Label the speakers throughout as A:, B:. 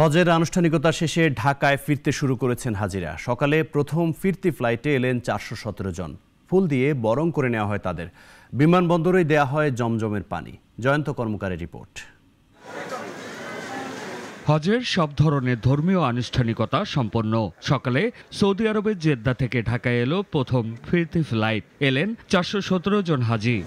A: হজের আনুষ্ঠানিকতা শেষে ঢাকায় ফিরতে শুরু করেছেন হাজিরা। সকালে প্রথম ফিরতি ফ্লাইটে এলেন 417 জন। ফুল দিয়ে বরণ করে নেওয়া হয় তাদের। বিমানবন্দরেই দেয়া হয় জমজমের পানি। জয়ন্ত কর্মকারের রিপোর্ট।
B: হজের সব ধরনের ধর্মীয় আনুষ্ঠানিকতা সম্পন্ন। সকালে সৌদি আরবের জেদ্দা থেকে ঢাকায় এলো প্রথম ফিরতি ফ্লাইট। এলেন 417 জন হাজি।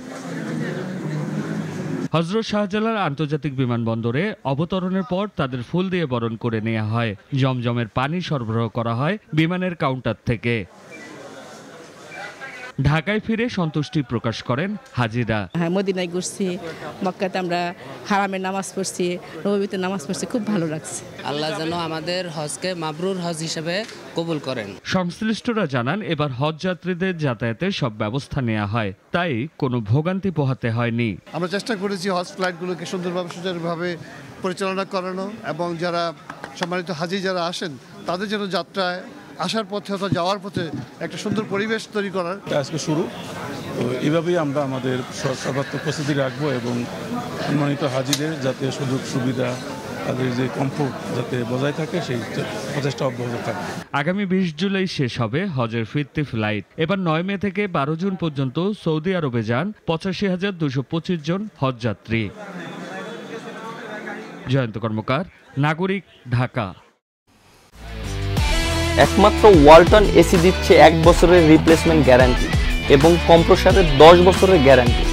B: হযরত শাহজালাল আন্তর্জাতিক বিমানবন্দরে অবতরণের পর তাদের ফুল দিয়ে বরণ করে নেওয়া হয়। জমজমের পানি সরবরাহ করা হয় বিমানের কাউন্টার থেকে। ঢাকায় ফিরে সন্তুষ্টি প্রকাশ করেন হাজিরা।
C: মদিনায় ঘুরছি, মক্কাতে আমরা হারামে নামাজ পড়ছি, নববীতে নামাজ পড়ছি, খুব ভালো লাগছে।
D: আল্লাহ যেন আমাদের হজকে মাবরুর হজ হিসেবে কবুল করেন।
B: সংশ্লিষ্টরা জানান, এবার হজ যাত্রীদের যাতায়াতের সব ব্যবস্থা নেওয়া হয়, তাই কোনো ভোগান্তি পোহাতে হয়নি।
E: আমরা চেষ্টা করেছি হজ ফ্লাইটগুলোকে সুন্দরভাবে সুচারুভাবে পরিচালনা করানো এবং যারা সম্মানিত হাজি যারা আসেন তাদের জন্য যাত্রায় আসার পথে অথবা যাওয়ার পথে একটা সুন্দর পরিবেশ তৈরি করার
F: আজকে শুরু। তো এইভাবেই আমরা আমাদের সর্বাত্মক প্রস্তুতি রাখবো এবং সম্মানিত হাজিদের যাতে সুযোগ সুবিধা, তাদের যে কমফোর্ট যাতে বজায় থাকে সেই প্রচেষ্টা অব্যাহত থাকবে।
B: আগামী 20 জুলাই শেষ হবে হজের ফিরতি ফ্লাইট। এবার 9 মে থেকে 12 জুন পর্যন্ত সৌদি আরবে যান 85,225 জন হজযাত্রী। জয়ন্ত কর্মকার, নাগরিক, ঢাকা।
G: একমাত্র ওয়ালটন এসি দিচ্ছে 1 বছরের রিপ্লেসমেন্ট গ্যারান্টি এবং কম্প্রেসারের 10 বছরের গ্যারান্টি।